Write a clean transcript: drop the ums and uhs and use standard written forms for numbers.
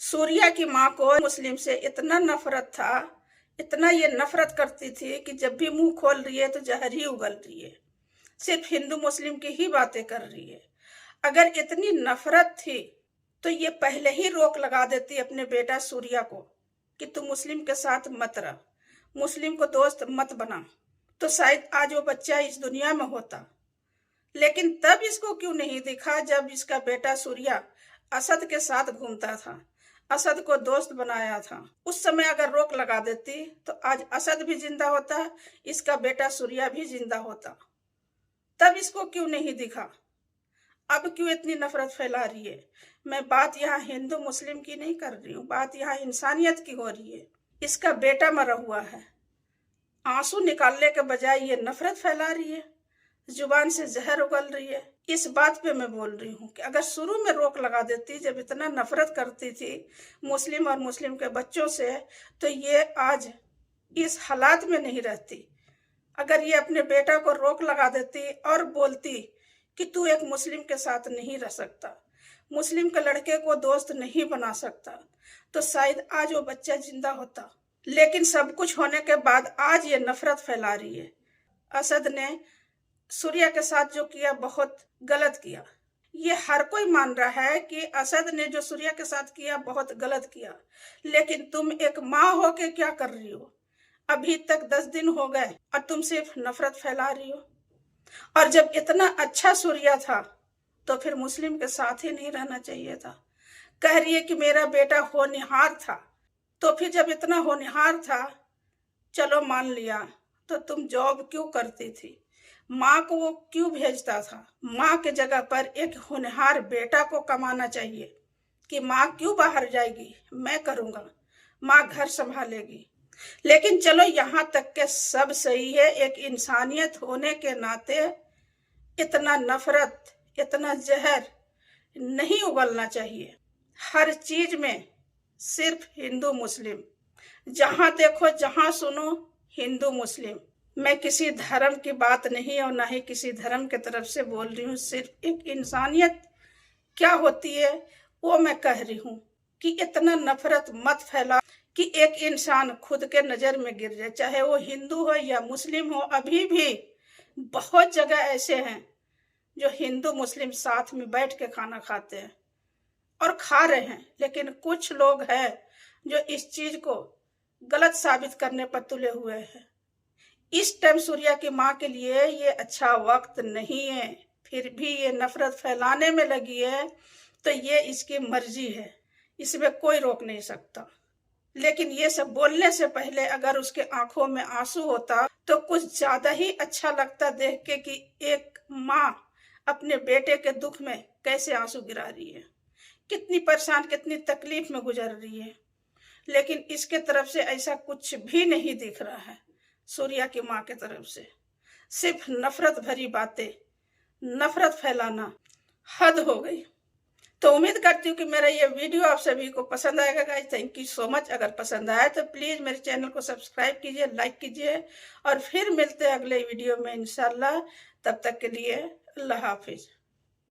सूर्या की माँ को मुस्लिम से इतना नफरत था, इतना ये नफरत करती थी कि जब भी मुंह खोल रही है तो जहर ही उगल रही है, सिर्फ हिंदू मुस्लिम की ही बातें कर रही है। अगर इतनी नफरत थी तो ये पहले ही रोक लगा देती अपने बेटा सूर्या को कि तू मुस्लिम के साथ मत रह, मुस्लिम को दोस्त मत बना, तो शायद आज वो बच्चा इस दुनिया में होता। लेकिन तब इसको क्यों नहीं दिखा जब इसका बेटा सूर्या असद के साथ घूमता था, असद को दोस्त बनाया था। उस समय अगर रोक लगा देती तो आज असद भी जिंदा होता, इसका बेटा सूर्या भी जिंदा होता। तब इसको क्यों नहीं दिखा? अब क्यों इतनी नफरत फैला रही है? मैं बात यहाँ हिंदू मुस्लिम की नहीं कर रही हूँ, बात यहाँ इंसानियत की हो रही है। इसका बेटा मरा हुआ है, आंसू निकालने के बजाय ये नफरत फैला रही है, जुबान से जहर उगल रही है। इस बात पे मैं बोल रही हूँ कि अगर शुरू में रोक लगा देती, जब इतना नफरत करती थी मुस्लिम और मुस्लिम के बच्चों से, तो ये आज इस हालात में नहीं रहती। अगर ये अपने बेटा को रोक लगा देती और बोलती कि तू एक मुस्लिम के साथ नहीं रह सकता, मुस्लिम के लड़के को दोस्त नहीं बना सकता, तो शायद आज वो बच्चा जिंदा होता। लेकिन सब कुछ होने के बाद आज ये नफरत फैला रही है। असद ने सूर्या के साथ जो किया बहुत गलत किया, ये हर कोई मान रहा है कि असद ने जो सूर्या के साथ किया बहुत गलत किया। लेकिन तुम एक माँ हो के क्या कर रही हो? अभी तक 10 दिन हो गए और तुम सिर्फ नफरत फैला रही हो। और जब इतना अच्छा सूर्या था तो फिर मुस्लिम के साथ ही नहीं रहना चाहिए था। कह रही है कि मेरा बेटा होनहार था, तो फिर जब इतना होनहार था, चलो मान लिया, तो तुम जॉब क्यों करती थी? माँ को वो क्यों भेजता था? माँ के जगह पर एक होनहार बेटा को कमाना चाहिए कि माँ क्यों बाहर जाएगी, मैं करूँगा, माँ घर संभालेगी। लेकिन चलो यहाँ तक के सब सही है, एक इंसानियत होने के नाते इतना नफरत, इतना जहर नहीं उगलना चाहिए। हर चीज में सिर्फ हिंदू मुस्लिम, जहां देखो जहां सुनो हिंदू मुस्लिम। मैं किसी धर्म की बात नहीं और ना ही किसी धर्म के तरफ से बोल रही हूँ, सिर्फ एक इंसानियत क्या होती है वो मैं कह रही हूँ कि इतना नफरत मत फैला कि एक इंसान खुद के नजर में गिर जाए, चाहे वो हिंदू हो या मुस्लिम हो। अभी भी बहुत जगह ऐसे हैं जो हिंदू मुस्लिम साथ में बैठ के खाना खाते हैं और खा रहे हैं, लेकिन कुछ लोग हैं जो इस चीज को गलत साबित करने पर तुले हुए हैं। इस टाइम सूर्या की माँ के लिए ये अच्छा वक्त नहीं है, फिर भी ये नफरत फैलाने में लगी है, तो ये इसकी मर्जी है, इसमें कोई रोक नहीं सकता। लेकिन ये सब बोलने से पहले अगर उसके आंखों में आंसू होता तो कुछ ज्यादा ही अच्छा लगता देख के कि एक माँ अपने बेटे के दुख में कैसे आंसू गिरा रही है, कितनी परेशान, कितनी तकलीफ में गुजर रही है। लेकिन इसके तरफ से ऐसा कुछ भी नहीं दिख रहा है। सूर्या की माँ के तरफ से सिर्फ नफरत भरी बातें, नफरत फैलाना हद हो गई। तो उम्मीद करती हूँ कि मेरा ये वीडियो आप सभी को पसंद आएगा guys. Thank you so much. अगर पसंद आए तो प्लीज मेरे चैनल को सब्सक्राइब कीजिए, लाइक कीजिए और फिर मिलते हैं अगले वीडियो में इंशाल्लाह। तब तक के लिए अल्लाह हाफिज।